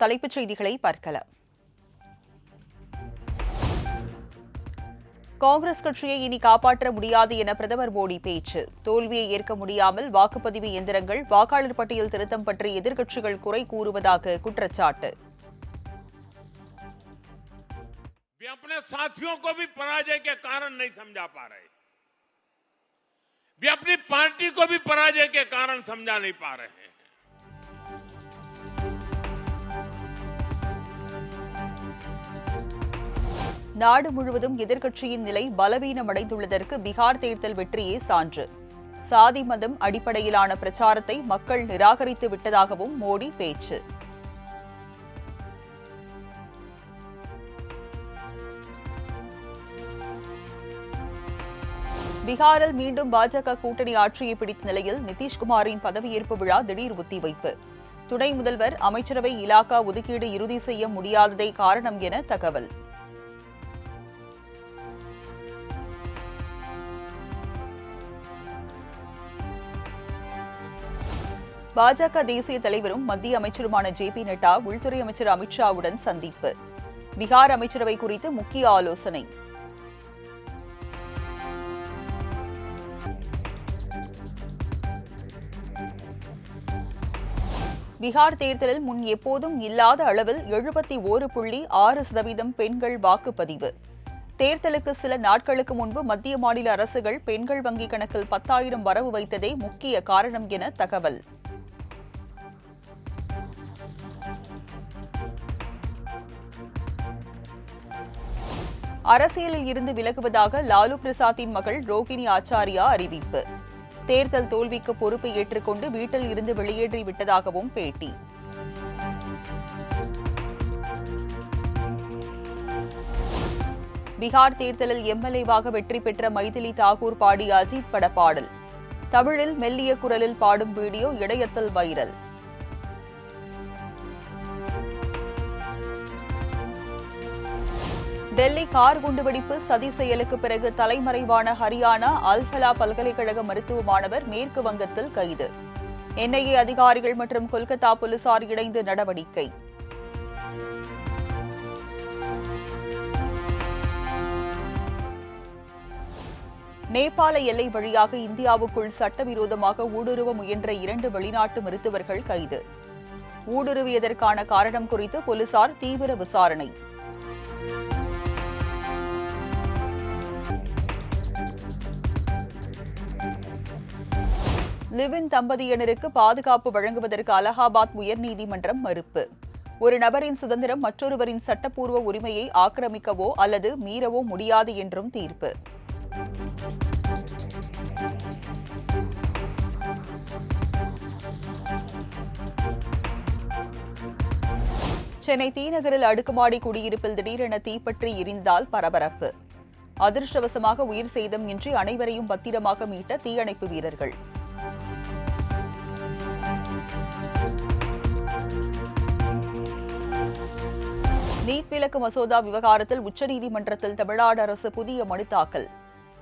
தலைப்புச் செய்திகளை பார்க்கலாம். காங்கிரஸ் கட்சியை இனி காப்பாற்ற முடியாது என பிரதமர் மோடி பேச்சு. தோல்வியை ஏற்க முடியாமல் வாக்குப்பதிவு இயந்திரங்கள், வாக்காளர் பட்டியல் திருத்தம் பற்றி எதிர்க்கட்சிகள் குறை கூறுவதாக குற்றச்சாட்டு. अपने साथियों को भी पराजय के कारण नहीं समझा पा रहे, वे अपनी पार्टी को भी पराजय के कारण समझा नहीं पा रहे हैं. நாடு முழுவதும் எதிர்க்கட்சியின் நிலை பலவீனமடைந்துள்ளதற்கு பீகார் தேர்தல் வெற்றியே சான்று. சாதி மதம் அடிப்படையிலான பிரச்சாரத்தை மக்கள் நிராகரித்து விட்டதாகவும் மோடி பேச்சு. பீகாரில் மீண்டும் பாஜக கூட்டணி ஆட்சியை பிடித்த நிலையில் நிதிஷ்குமாரின் பதவியேற்பு விழா திடீர் ஒத்திவைப்பு. துணை முதல்வர் அமைச்சரவை இலாகா ஒதுக்கீடு இறுதி செய்ய முடியாததே காரணம் என தகவல். பாஜக தேசிய தலைவரும் மத்திய அமைச்சருமான ஜே.பி. நட்டா உள்துறை அமைச்சர் அமித்ஷாவுடன் சந்திப்பு. பீகார் அமைச்சரவை குறித்து முக்கிய ஆலோசனை. பீகார் தேர்தலில் முன் எப்போதும் இல்லாத அளவில் 71.6% பெண்கள் வாக்குப்பதிவு. தேர்தலுக்கு சில நாட்களுக்கு முன்பு மத்திய மாநில அரசுகள் பெண்கள் வங்கிக் கணக்கில் 10,000 வரவு வைத்ததே முக்கிய காரணம் என தகவல். அரசியலில் இருந்து விலகுவதாக லாலு பிரசாத்தின் மகள் ரோகிணி ஆச்சாரியா அறிவிப்பு. தேர்தல் தோல்விக்கு பொறுப்பை ஏற்றுக்கொண்டு வீட்டில் இருந்து வெளியேறிவிட்டதாகவும் பேட்டி. பீகார் தேர்தலில் எம்எல்ஏவாக வெற்றி பெற்ற மைதிலி தாக்கூர் பாடிய அஜித் பட பாடல். தமிழில் மெல்லிய குரலில் பாடும் வீடியோ இணையத்தில் வைரல். டெல்லி கார் குண்டுவெடிப்பு சதி செயலுக்கு பிறகு தலைமறைவான ஹரியானா அல்ஃபலா பல்கலைக்கழக மருத்துவ மாணவர் மேற்கு வங்கத்தில் கைது. என்ஐஏ அதிகாரிகள் மற்றும் கொல்கத்தா போலீசார் இணைந்து நடவடிக்கை. நேபாள எல்லை வழியாக இந்தியாவுக்குள் சட்டவிரோதமாக ஊடுருவ முயன்ற 2 வெளிநாட்டு மருத்துவர்கள் கைது. ஊடுருவியதற்கான காரணம் குறித்து போலீசார் தீவிர விசாரணை. லிவ்-இன் தம்பதியினருக்கு பாதுகாப்பு வழங்குவதற்கு அலகாபாத் உயர்நீதிமன்றம் மறுப்பு. ஒரு நபரின் சுதந்திரம் மற்றொருவரின் சட்டப்பூர்வ உரிமையை ஆக்கிரமிக்கவோ அல்லது மீறவோ முடியாது என்றும் தீர்ப்பு. சென்னை தீநகரில் அடுக்குமாடி குடியிருப்பில் திடீரென தீப்பற்றி எரிந்தால் பரபரப்பு. அதிர்ஷ்டவசமாக உயிர் சேதம் இன்றி அனைவரையும் பத்திரமாக மீட்ட தீயணைப்பு வீரர்கள். நீட் விலக்கு மசோதா விவகாரத்தில் உச்சநீதிமன்றத்தில் தமிழ்நாடு அரசு புதிய மனு தாக்கல்.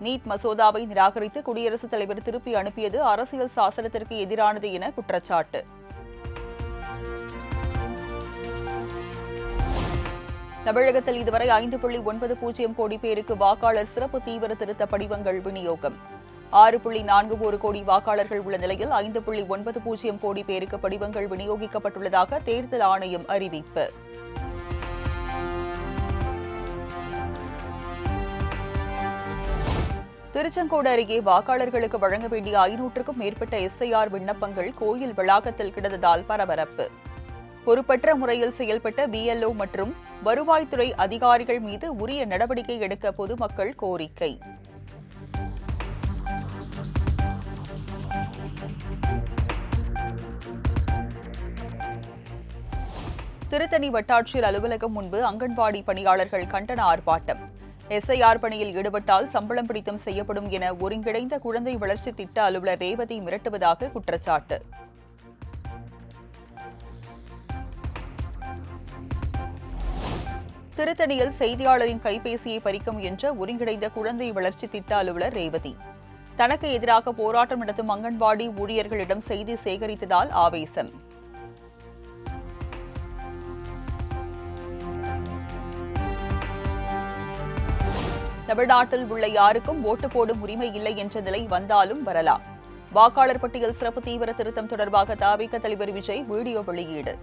நீட் மசோதாவை நிராகரித்து குடியரசுத் தலைவர் திருப்பி அனுப்பியது அரசியல் சாசனத்திற்கு எதிரானது என குற்றச்சாட்டு. தமிழகத்தில் இதுவரை 5.90 கோடி பேருக்கு வாக்காளர் சிறப்பு தீவிர திருத்த படிவங்கள் விநியோகம். 6.41 கோடி வாக்காளர்கள் உள்ள நிலையில் 5.90 கோடி பேருக்கு படிவங்கள் விநியோகிக்கப்பட்டுள்ளதாக தேர்தல் ஆணையம் அறிவிப்பு. திருச்செங்கோடு அருகே வாக்காளர்களுக்கு வழங்க வேண்டிய 500க்கும் மேற்பட்ட எஸ்ஐஆர் விண்ணப்பங்கள் கோயில் வளாகத்தில் கிடந்ததால் பரபரப்பு. பொறுப்பற்ற முறையில் செயல்பட்ட பிஎல்ஓ மற்றும் வருவாய்த்துறை அதிகாரிகள் மீது உரிய நடவடிக்கை எடுக்க பொதுமக்கள் கோரிக்கை. திருத்தணி வட்டாட்சியர் அலுவலகம் முன்பு அங்கன்வாடி பணியாளர்கள் கண்டன ஆர்ப்பாட்டம். எஸ்ஐஆர் பணியில் ஈடுபட்டால் சம்பளம் பிடித்தம் செய்யப்படும் என ஒருங்கிணைந்த குழந்தை வளர்ச்சி திட்ட அலுவலர் ரேவதி மிரட்டுவதாக குற்றச்சாட்டு. திருத்தணியில் செய்தியாளரின் கைபேசியை பறிக்க முயன்ற ஒருங்கிணைந்த குழந்தை வளர்ச்சி திட்ட அலுவலர் ரேவதி. தனக்கு எதிராக போராட்டம் நடத்தும் அங்கன்வாடி ஊழியர்களிடம் செய்தி சேகரித்ததால் ஆவேசம். தமிழ்நாட்டில் உள்ள யாருக்கும் ஓட்டு போடும் உரிமை இல்லை என்ற நிலை வந்தாலும் வரலாம். வாக்காளர் பட்டியல் சிறப்பு தீவிர திருத்தம் தொடர்பாக தவிக தலைவர் விஜய் வீடியோ வெளியீடு.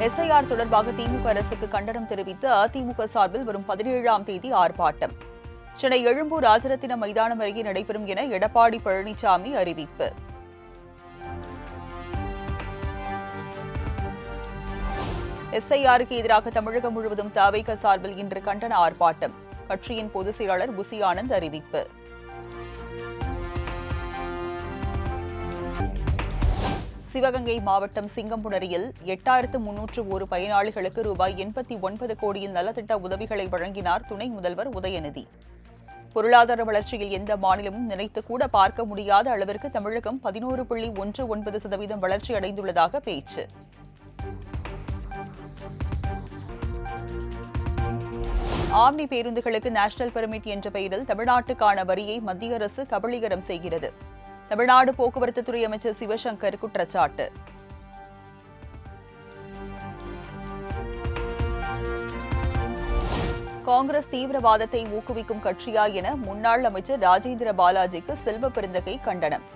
எஸ்ஐஆர் தொடர்பாக திமுக அரசுக்கு கண்டனம் தெரிவித்து அதிமுக சார்பில் வரும் 17ஆம் தேதி ஆர்ப்பாட்டம். சென்னை எழும்பூர் ராஜரத்தினம் மைதானம் அருகே நடைபெறும் என எடப்பாடி பழனிசாமி அறிவிப்பு. எஸ்ஐஆருக்கு எதிராக தமிழகம் முழுவதும் தவிக சார்பில் இன்று கண்டன ஆர்ப்பாட்டம். கட்சியின் பொதுச் செயலாளர் புசி ஆனந்த் அறிவிப்பு. சிவகங்கை மாவட்டம் சிங்கம்புணரியில் 8301 பயனாளிகளுக்கு ரூபாய் 89 கோடியில் நலத்திட்ட உதவிகளை வழங்கினார் துணை முதல்வர் உதயநிதி. பொருளாதார வளர்ச்சியில் எந்த மாநிலமும் நினைத்து கூட பார்க்க முடியாத அளவிற்கு தமிழகம் 11.19% வளர்ச்சி அடைந்துள்ளதாக பேச்சு. ஆம்னி பேருந்துகளுக்கு நேஷனல் பெர்மிட் என்ற பெயரில் தமிழ்நாட்டுக்கான வரியை மத்திய அரசு கபளீகரம் செய்கிறது. தமிழ்நாடு போக்குவரத்து துறை அமைச்சர் சிவசங்கர் குற்றச்சாட்டு. காங்கிரஸ் தீவிரவாதத்தை ஊக்குவிக்கும் கட்சியா என முன்னாள் அமைச்சர் ராஜேந்திர பாலாஜிக்கு செல்வ பெருந்தகை கண்டனம்.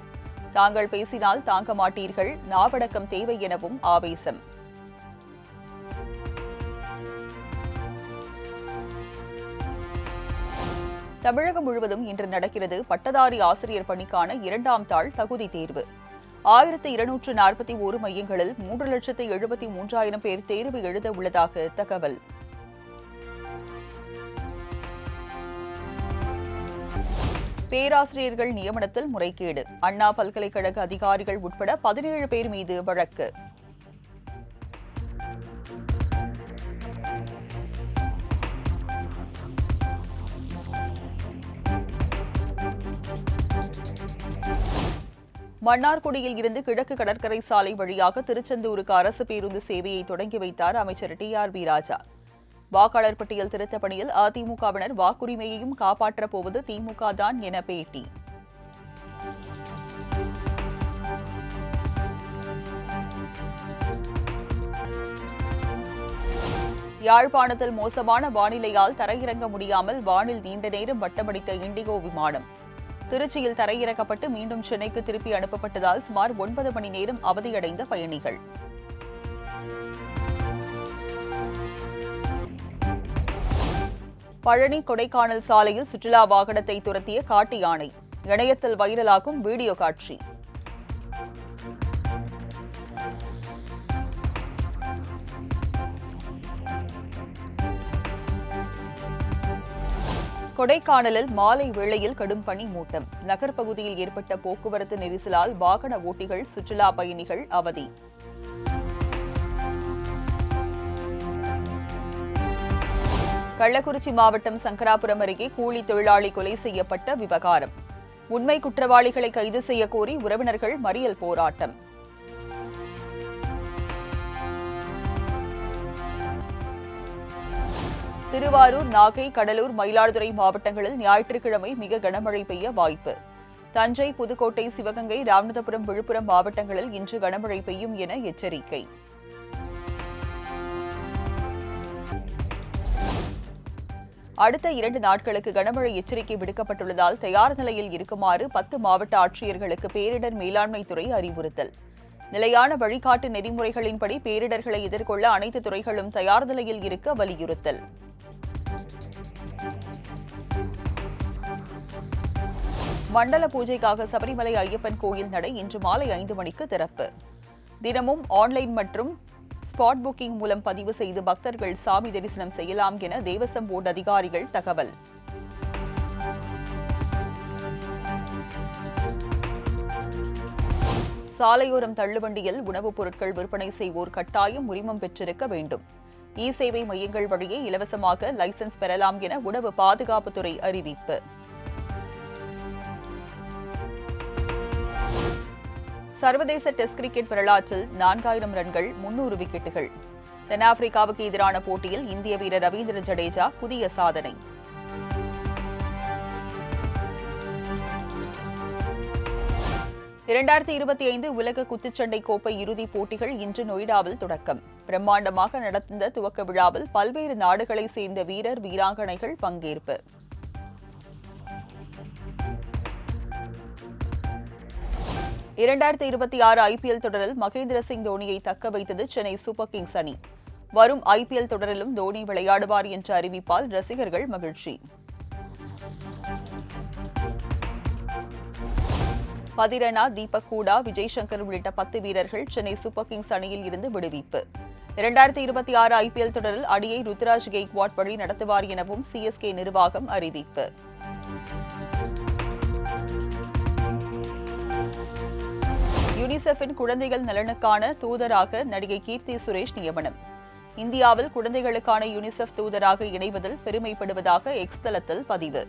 தாங்கள் பேசினால் தாங்க மாட்டீர்கள், நாவடக்கம் தேவை எனவும் ஆவேசம். தமிழகம் முழுவதும் இன்று நடக்கிறது பட்டதாரி ஆசிரியர் பணிக்கான 2ஆம் தாள் தகுதி தேர்வு. 1241 மையங்களில் 3,73,000 பேர் தேர்வு எழுத உள்ளதாக தகவல். பேராசிரியர்கள் நியமனத்தில் முறைகேடு. அண்ணா பல்கலைக்கழக அதிகாரிகள் உட்பட 17 பேர் மீது வழக்கு. மன்னார்குடியில் இருந்து கிழக்கு கடற்கரை சாலை வழியாக திருச்செந்தூருக்கு அரசு பேருந்து சேவையை தொடங்கி வைத்தார் அமைச்சர் TRB ராஜா. வாக்காளர் பட்டியல் திருத்த பணியில் அதிமுகவினர் வாக்குரிமையையும் காப்பாற்றப் போவது திமுக தான் என பேட்டி. யாழ்ப்பாணத்தில் மோசமான வானிலையால் தரையிறங்க முடியாமல் வானில் நீண்ட நேரம் வட்டமடித்த இண்டிகோ விமானம். திருச்சியில் தரையிறக்கப்பட்டு மீண்டும் சென்னைக்கு திருப்பி அனுப்பப்பட்டதால் சுமார் 9 மணி நேரம் அவதியடைந்த பயணிகள். பழனி கொடைக்கானல் சாலையில் சுற்றுலா வாகனத்தை துரத்திய காட்டு யானை. இணையத்தில் வைரலாகும் வீடியோ காட்சி. கொடைக்கானலில் மாலை வேளையில் கடும் பனி மூட்டம். நகர்ப்பகுதியில் ஏற்பட்ட போக்குவரத்து நெரிசலால் வாகன ஓட்டிகள், சுற்றுலா பயணிகள் அவதி. கள்ளக்குறிச்சி மாவட்டம் சங்கராபுரம் அருகே கூலி தொழிலாளி கொலை செய்யப்பட்ட விவகாரம். உண்மை குற்றவாளிகளை கைது செய்ய கோரி உறவினர்கள் மறியல் போராட்டம். திருவாரூர், நாகை, கடலூர், மயிலாடுதுறை மாவட்டங்களில் ஞாயிற்றுக்கிழமை மிக கனமழை பெய்ய வாய்ப்பு. தஞ்சை, புதுக்கோட்டை, சிவகங்கை, ராமநாதபுரம், விழுப்புரம் மாவட்டங்களில் இன்று கனமழை பெய்யும் என எச்சரிக்கை. அடுத்த 2 நாட்களுக்கு கனமழை எச்சரிக்கை விடுக்கப்பட்டுள்ளதால் தயார் நிலையில் இருக்குமாறு 10 மாவட்ட ஆட்சியர்களுக்கு பேரிடர் மேலாண்மை துறை அறிவுறுத்தல். நிலையான வழிகாட்டு நெறிமுறைகளின்படி பேரிடர்களை எதிர்கொள்ள அனைத்து துறைகளும் தயார் நிலையில் இருக்க வலியுறுத்தல். மண்டல பூஜைக்காக சபரிமலை ஐயப்பன் கோயில் நடை இன்று மாலை 5 மணிக்கு திறப்பு. தினமும் ஆன்லைன் மற்றும் ஸ்பாட் புக்கிங் மூலம் பதிவு செய்து பக்தர்கள் சாமி தரிசனம் செய்யலாம் என தேவசம் போர்டு அதிகாரிகள் தகவல். சாலையோரம் தள்ளுவண்டியில் உணவுப் பொருட்கள் விற்பனை செய்வோர் கட்டாயம் உரிமம் பெற்றிருக்க வேண்டும். இ-சேவை மையங்கள் வழியே இலவசமாக லைசென்ஸ் பெறலாம் என உணவு பாதுகாப்புத்துறை அறிவிப்பு. சர்வதேச டெஸ்ட் கிரிக்கெட் வரலாற்றில் 4000 ரன்கள், 300 விக்கெட்டுகள். தென்னாப்பிரிக்காவுக்கு எதிரான போட்டியில் இந்திய வீரர் ரவீந்திர ஜடேஜா புதிய சாதனை. 2025 உலக குத்துச்சண்டை கோப்பை இறுதிப் போட்டிகள் இன்று நொய்டாவில் தொடக்கம். பிரம்மாண்டமாக நடந்த துவக்க விழாவில் பல்வேறு நாடுகளைச் சேர்ந்த வீரர் வீராங்கனைகள் பங்கேற்பு. இரண்டாயிரத்தி 26 ஐபிஎல் தொடரில் மகேந்திர சிங் தோனியை தக்க வைத்தது சென்னை சூப்பர் கிங்ஸ் அணி. வரும் ஐபிஎல் தொடரிலும் தோனி விளையாடுவார் என்ற அறிவிப்பால் ரசிகர்கள் மகிழ்ச்சி. பதிரனா, தீபக் ஹூடா, விஜய் சங்கர் உள்ளிட்ட 10 வீரர்கள் சென்னை சூப்பர் கிங்ஸ் அணியில் இருந்து விடுவிப்பு. 2026 ஐபிஎல் தொடரில் அணியை ருத்ராஜ் கெய்க்வாட் வழி நடத்துவார் எனவும் சிஎஸ்கே நிர்வாகம் அறிவிப்பு. யூனிசெஃபின் குழந்தைகள் நலனுக்கான தூதராக நடிகை கீர்த்தி சுரேஷ் நியமனம். இந்தியாவில் குழந்தைகளுக்கான யூனிசெஃப் தூதராக இணைவதில் பெருமைப்படுவதாக எக்ஸ் தளத்தில் பதிவு.